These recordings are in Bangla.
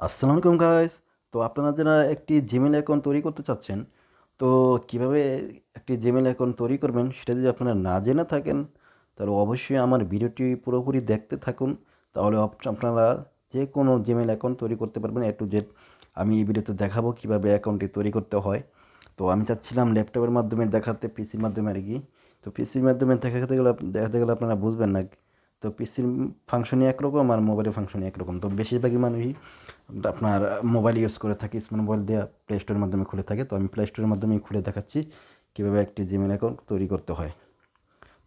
আসসালামু আলাইকুম গাইস। তো আপনারা যারা একটি জিমেল অ্যাকাউন্ট তৈরি করতে চাচ্ছেন, তো কিভাবে একটি জিমেল অ্যাকাউন্ট তৈরি করবেন সেটা যদি আপনারা না জেনে থাকেন, তাহলে অবশ্যই আমার ভিডিওটি পুরোপুরি দেখতে থাকুন। তাহলে আপনারা যে কোনো জিমেল অ্যাকাউন্ট তৈরি করতে পারবেন এ টু জেড। আমি এই ভিডিওতে দেখাবো কিভাবে অ্যাকাউন্টটি তৈরি করতে হয়। তো আমি চাচ্ছিলাম ল্যাপটপের মাধ্যমে দেখাতে, পিসির মাধ্যমে আর কি। তো পিসির মাধ্যমে দেখাতে গেলে আপনারা বুঝবেন না। তো পিসির ফাংশনই একরকম আর মোবাইলের ফাংশনই একরকম। তো বেশিরভাগই মানুষই আপনার মোবাইল ইউজ করে থাকি, স্মার্ট মোবাইল দিয়ে প্লে স্টোরের মাধ্যমে খুলে থাকে। তো আমি প্লে স্টোরের মাধ্যমেই খুলে দেখাচ্ছি কীভাবে একটি জিমেল অ্যাকাউন্ট তৈরি করতে হয়।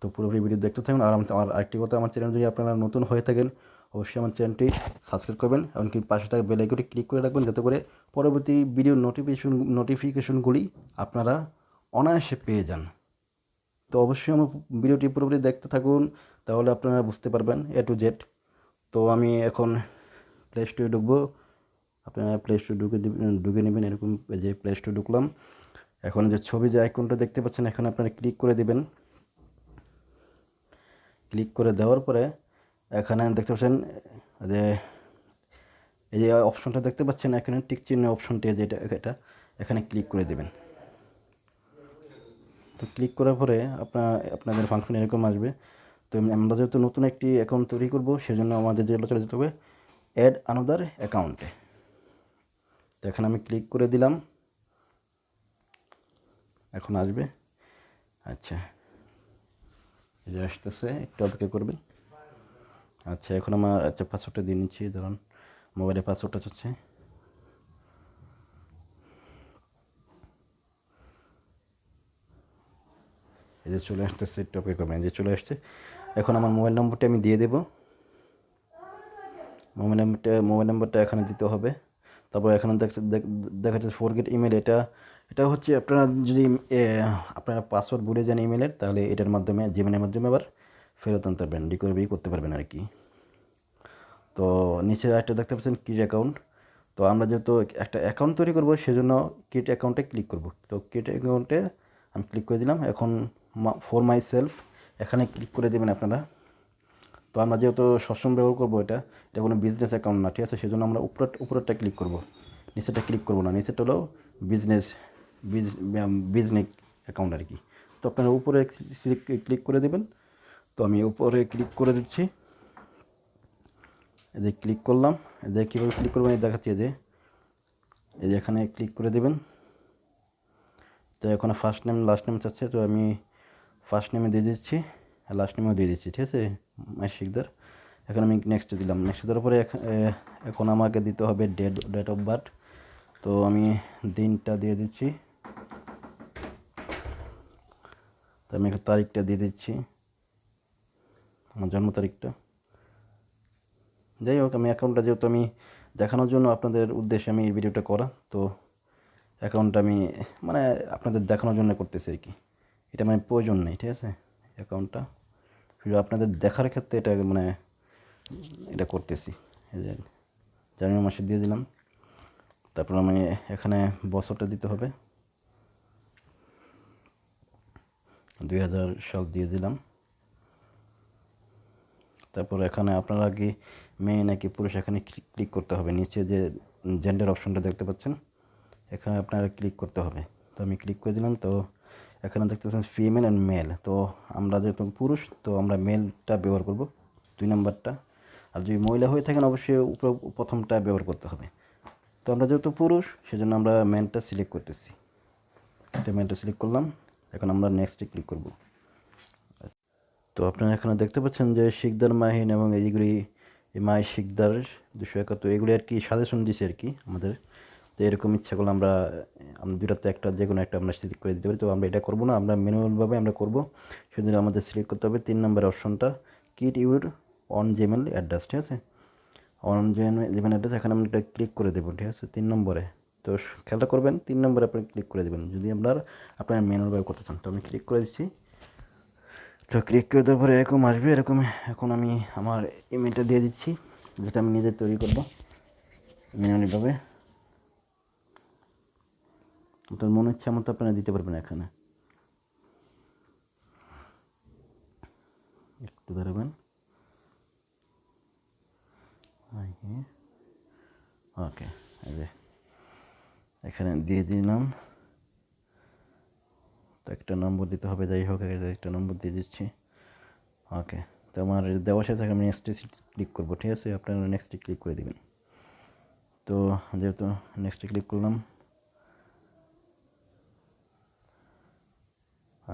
তো পুরোপুরি ভিডিও দেখতে থাকুন। আর আমার আরেকটি কথা, আমার চ্যানেল যদি আপনারা নতুন হয়ে থাকেন, অবশ্যই আমার চ্যানেলটি সাবস্ক্রাইব করবেন, এমনকি পাশে থাকা বেল আইকনটি ক্লিক করে রাখবেন, যাতে করে পরবর্তী ভিডিওর নোটিফিকেশনগুলি আপনারা অনায়াসে পেয়ে যান। তো অবশ্যই আমার ভিডিওটি পুরোপুরি দেখতে থাকুন, তাহলে আপনারা বুঝতে পারবেন এ টু জেড। তো আমি এখন প্লে স্টোরে ঢুকবো। আপনারা প্লে স্টোরে ঢুকে নেবেন। এরকম যে প্লে স্টোরে ঢুকলাম, এখন যে ছবি যে আইকনটা দেখতে পাচ্ছেন, এখানে আপনারা ক্লিক করে দিবেন। ক্লিক করে দেওয়ার পরে এখানে দেখতে পাচ্ছেন যে এই যে অপশনটা দেখতে পাচ্ছেন, এখানে টিক চিহ্ন অপশনটি, যেটা এটা এখানে ক্লিক করে দেবেন। তো ক্লিক করার পরে আপনাদের ফাংশন এরকম আসবে। তো আমরা যেহেতু নতুন একটি অ্যাকাউন্ট তৈরি করব, সেজন্য আমাদের যেগুলো চলে যেতে হবে অ্যাড আনাদার অ্যাকাউন্টে। তো এখানে আমি ক্লিক করে দিলাম, এখন আসবে। আচ্ছা, এই যে আসতেছে, একটু অপেক্ষা করবেন। আচ্ছা, এখন আমার পাসওয়ার্ডটা দিয়ে নিচ্ছি। ধরুন মোবাইলে পাসওয়ার্ডটা চাচ্ছে। এই যে চলে আসতেছে, একটু অপেক্ষা করবেন। এই যে চলে আসছে। এখন আমার মোবাইল নম্বরটা আমি দিয়ে দেবো। মোবাইল নাম্বারটা এখানে দিতে হবে। তারপর এখানে দেখা যাচ্ছে ফরগেট ইমেল। এটা হচ্ছে আপনারা যদি আপনারা পাসওয়ার্ড ভুলে যান ইমেলের, তাহলে এটার মাধ্যমে, জিমেলের মাধ্যমে আবার ফেরত আনতে পারবেন, রিকভারি করতে পারবেন আর কি। তো নিচে একটা দেখতে পাচ্ছেন ক্রিয়েট অ্যাকাউন্ট। তো আমরা যেহেতু একটা অ্যাকাউন্ট তৈরি করব, সেজন্য ক্রিয়েট অ্যাকাউন্টে ক্লিক করব। তো ক্রিয়েট অ্যাকাউন্টে আমি ক্লিক করে দিলাম। এখন ফর মাই সেলফ এখানে ক্লিক করে দেবেন আপনারা। তো আমরা যেহেতু সবসময় ব্যবহার করবো, এটা কোনো বিজনেস অ্যাকাউন্ট না, ঠিক আছে? সেজন্য আমরা উপরেরটা ক্লিক করব, নিচেরটা ক্লিক করব না। নিচেরটা হলো বিজনেস বিজনেস অ্যাকাউন্ট আর কি। তো আপনারা উপরে ক্লিক করে দেবেন। তো আমি উপরে ক্লিক করে দিচ্ছি। এই যে ক্লিক করলাম। এই যে কীভাবে ক্লিক করবেন এই দেখাচ্ছি। এই যে এখানে ক্লিক করে দেবেন। তো এখন ফার্স্ট নেম লাস্ট নেম চাচ্ছে, তো আমি ফার্স্ট নেমে দিয়ে দিচ্ছি, আর লাস্ট নেমেও দিয়ে দিচ্ছি, ঠিক আছে? মাই শিকদার। এখন আমি নেক্সট দিলাম। নেক্সট দেওয়ার পরে এখন আমাকে দিতে হবে ডেট অফ বার্থ। তো আমি দিনটা দিয়ে দিচ্ছি। তো আমি তারিখটা দিয়ে দিচ্ছি, আমার জন্ম তারিখটা। যাই হোক, আমি অ্যাকাউন্টটা যেহেতু আমি দেখানোর জন্য আপনাদের উদ্দেশ্যে আমি এই ভিডিওটা করা, তো অ্যাকাউন্টটা আমি মানে আপনাদের দেখানোর জন্য করতেছি আর কি। এটা মানে প্রয়োজন নেই, ঠিক আছে? অ্যাকাউন্টটা শুধু আপনাদের দেখার ক্ষেত্রে এটা মানে এটা করতেছি। এই যে জানুয়ারি মাসে দিয়ে দিলাম। তারপর আমি এখানে বছরটা দিতে হবে, 2000 সাল দিয়ে দিলাম। তারপর এখানে আপনারা কি মেয়ে নাকি পুরুষ, এখানে ক্লিক করতে হবে। নিচে যে জেন্ডার অপশনটা দেখতে পাচ্ছেন, এখানে আপনারা ক্লিক করতে হবে। তো আমি ক্লিক করে দিলাম। তো এখানে দেখতেছেন ফিমেল অ্যান্ড মেল। তো আমরা যেহেতু পুরুষ, তো আমরা মেলটা ব্যবহার করব, 2 নাম্বারটা। আর যদি মহিলা হয়ে থাকেন, অবশ্যই প্রথমটা ব্যবহার করতে হবে। তো আমরা যেহেতু পুরুষ, সেজন্য আমরা মেলটা সিলেক্ট করতেছি। তো মেলটা সিলেক্ট করলাম। এখন আমরা নেক্সটে ক্লিক করব। তো আপনারা এখানে দেখতে পাচ্ছেন যে শিকদার মাহিন এবং এইগুলি মাই শিকদার 271, এগুলি আর কি সাজেশন দিছে আর কি আমাদের। তো এরকম ইচ্ছা করলে আমরা দুটাতে একটা, যে কোনো একটা আমরা সিলেক্ট করে দিতে পারি। তো আমরা এটা করবো না, আমরা ম্যানুয়ালভাবে আমরা করবো। সেজন্য আমাদের সিলেক্ট করতে হবে 3 নম্বর অপশনটা, kit your on Gmail address, ঠিক আছে? অন জিমেল অ্যাড্রেস, এখানে আমরা এটা ক্লিক করে দেবো, ঠিক আছে? 3 নম্বরে। তো খেয়ালটা করবেন, 3 নম্বরে আপনি ক্লিক করে দেবেন যদি আপনার ম্যানুয়ালভাবে করতে চান। তো আমি ক্লিক করে দিচ্ছি। তো ক্লিক করে দেওয়ার পরে এরকম আসবে, এরকম। এখন আমি আমার ইমেলটা দিয়ে দিচ্ছি, যেটা আমি নিজে তৈরি করবো ম্যানুয়ালিভাবে। আপনার মনে ইচ্ছা মতো আপনারা দিতে পারবেন। এখানে একটু দাঁড়াবেন। ওকে, এই যে এখানে দিয়ে দিলাম। তো একটা নম্বর দিতে হবে, যাই হোক একটা নম্বর দিয়ে দিচ্ছি। ওকে, তো আমার দেওয়ার সাথে আমি নেক্সটে ক্লিক করবো, ঠিক আছে? আপনারা নেক্সটে ক্লিক করে দেবেন। তো যেহেতু নেক্সটে ক্লিক করলাম,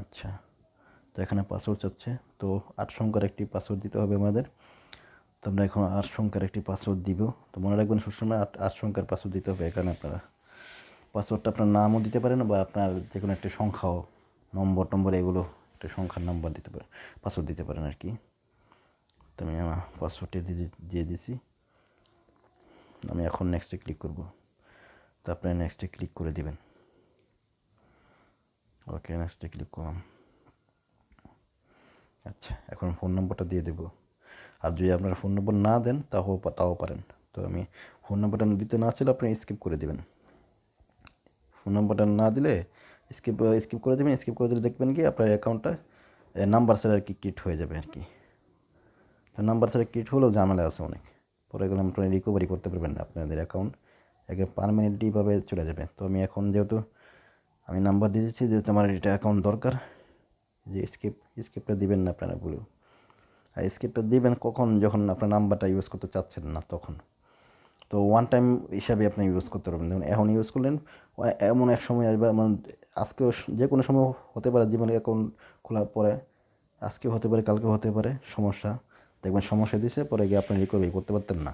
আচ্ছা, তো এখানে পাসওয়ার্ড চাচ্ছে। তো 8 সংখ্যার একটি পাসওয়ার্ড দিতে হবে আমাদের। তো আমরা এখন 8 সংখ্যার একটি পাসওয়ার্ড দিব। তো মনে রাখবেন সবসময় 8 সংখ্যার পাসওয়ার্ড দিতে হবে। এখানে আপনারা পাসওয়ার্ডটা আপনার নামও দিতে পারেন, বা আপনার যে কোনো একটা সংখ্যাও, নম্বর এগুলো একটা সংখ্যার নাম্বার দিতে পারেন, পাসওয়ার্ড দিতে পারেন আর কি। তো আমি আমার পাসওয়ার্ডটি দিয়ে দিছি। আমি এখন নেক্সটে ক্লিক করব। তো আপনারা নেক্সটে ক্লিক করে দিবেন। ওকে, নেক্সটে ক্লিক করলাম। আচ্ছা, এখন ফোন নম্বরটা দিয়ে দেবো। আর যদি আপনারা ফোন নম্বর না দেন তাও পারেন। তো আমি ফোন নম্বরটা দিতে না ছিল, আপনি স্কিপ করে দেবেন। ফোন নম্বরটা না দিলে স্কিপ করে দেবেন। স্কিপ করে দিলে দেখবেন কি আপনার অ্যাকাউন্টটা নাম্বার ছাড়া আর কি ক্রিয়েট হয়ে যাবে আর কি। তো নাম্বার ছাড়া ক্রিয়েট হলেও ঝামেলা আছে অনেক, পরে এগুলো আপনারা রিকভারি করতে পারবেন না। আপনাদের অ্যাকাউন্ট একে পারমানেন্টলিভাবে চলে যাবে। তো আমি এখন যেহেতু আমি নাম্বার দিয়ে দিচ্ছি, যেহেতু আমার এটা অ্যাকাউন্ট দরকার, যে স্কিপটা দিবেন না আপনারা বলেও। আর স্কিপটা দিবেন কখন, যখন আপনার নাম্বারটা ইউজ করতে চাচ্ছেন না তখন। তো ওয়ান টাইম হিসাবে আপনি ইউজ করতে পারবেন। দেখুন এখন ইউজ করলেন, এমন এক সময় আসবে, এমন আজকেও যে কোনো সময় হতে পারে, জীবনে অ্যাকাউন্ট খোলার পরে আজকেও হতে পারে, কালকেও হতে পারে সমস্যা। দেখবেন সমস্যা দিছে, পরে গিয়ে আপনি রিকভারি করতে পারতেন না।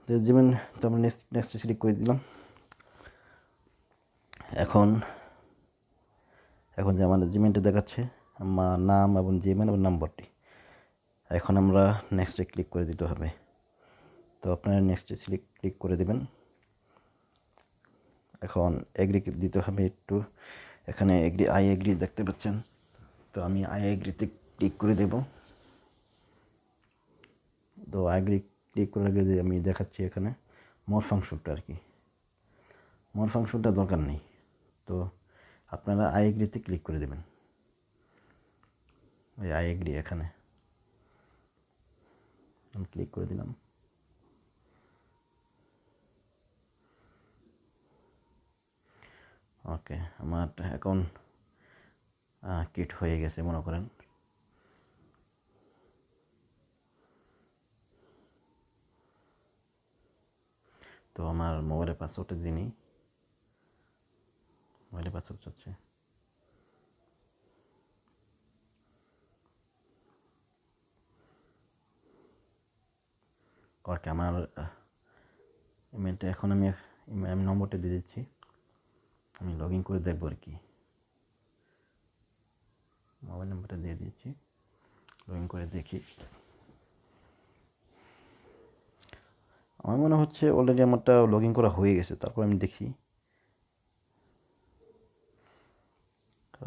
তো যেমন, তো আমরা নেক্সট ক্লিক করে দিলাম। এখন যে আমাদের জিমেলটা দেখাচ্ছে, আমার নাম এবং জিমেল এবং নাম্বারটি, এখন আমরা নেক্সটে ক্লিক করে দিতে হবে। তো আপনারা নেক্সটে ক্লিক করে দেবেন। এখন এগ্রি দিতে হবে একটু। এখানে আই এগ্রি দেখতে পাচ্ছেন। তো আমি আই এগ্রিতে ক্লিক করে দেব। তো আই এগ্রি ক্লিক করে আগে যে আমি দেখাচ্ছি এখানে মোর ফাংশনটা আর কি, মোর ফাংশনটা দরকার নেই। তো আপনারা আই এগ্রিতে ক্লিক করে দেবেন। ওই আই এগ্রি এখানে আমি ক্লিক করে দিলাম। ওকে, আমার অ্যাকাউন্ট ক্রিয়েট হয়ে গেছে মনে করেন। তো আমার মোবাইলের পাসওয়ার্ডটা দিয়ে নিই। মোবাইলের পাসওয়ার্ড চাচ্ছে। ওকে, আমার ইমেলটা এখন আমি নম্বরটা দিয়ে দিচ্ছি। আমি লগ ইন করে দেখবো আর কি। মোবাইল নাম্বারটা দিয়ে দিচ্ছি, লগ ইন করে দেখি। আমার মনে হচ্ছে অলরেডি আমারটা লগ ইন করা হয়ে গেছে, তারপর আমি দেখি।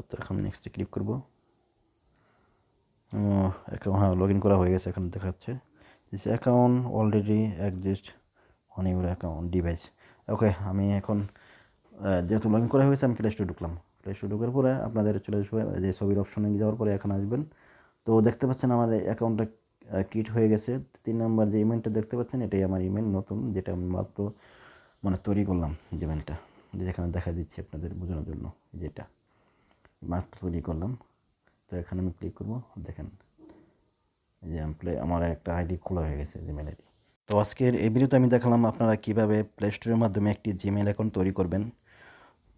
তো এখন নেক্সটে ক্লিক করবো। হ্যাঁ, লগ ইন করা হয়ে গেছে, এখানে দেখাচ্ছে this account already exist on your account device. Okay, আমি এখন যেহেতু লগ ইন করা হয়ে গেছে, আমি প্লে স্টোরে ঢুকলাম। প্লে স্টোরে ঢুকার পরে আপনাদের চলে আসবে যে ছবির অপশনে যাওয়ার পরে এখানে আসবেন। তো দেখতে পাচ্ছেন আমার অ্যাকাউন্টটা ক্রিয়েট হয়ে গেছে। 3 নাম্বার যে ইমেলটা দেখতে পাচ্ছেন, এটাই আমার ইমেল নতুন, যেটা আমি মাত্র মানে তৈরি করলাম। জিমেলটা যেখানে দেখা দিচ্ছি আপনাদের বোঝানোর জন্য, যেটা মাত্র তৈরি করলাম। তো এখানে আমি ক্লিক করবো, দেখেন যে আমার একটা আইডি খোলা হয়ে গেছে, জিমেল আইডি। তো আজকের এই ভিডিওতে আমি দেখালাম আপনারা কিভাবে প্লে স্টোরের মাধ্যমে একটি জিমেল অ্যাকাউন্ট তৈরি করবেন।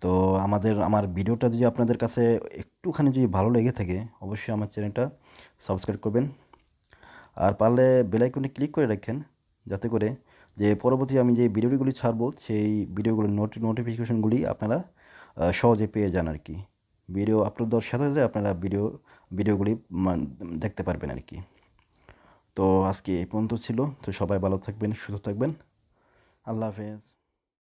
তো আমার ভিডিওটা যদি আপনাদের কাছে একটুখানি যদি ভালো লেগে থাকে, অবশ্যই আমার চ্যানেলটা সাবস্ক্রাইব করবেন। আর পারলে বেল আইকনে ক্লিক করে রাখেন, যাতে করে যে পরবর্তী আমি যে ভিডিওগুলি ছাড়বো, সেই ভিডিওগুলোর নোটিফিকেশনগুলি আপনারা সহজে পেয়ে যান আর কি। ভিডিও আপলোড দেওয়ার সাথে সাথে আপনারা ভিডিওগুলি দেখতে পারবেন আর কি। তো আজকে এই পর্যন্ত ছিল। তো সবাই ভালো থাকবেন, সুস্থ থাকবেন। আল্লাহ হাফেজ।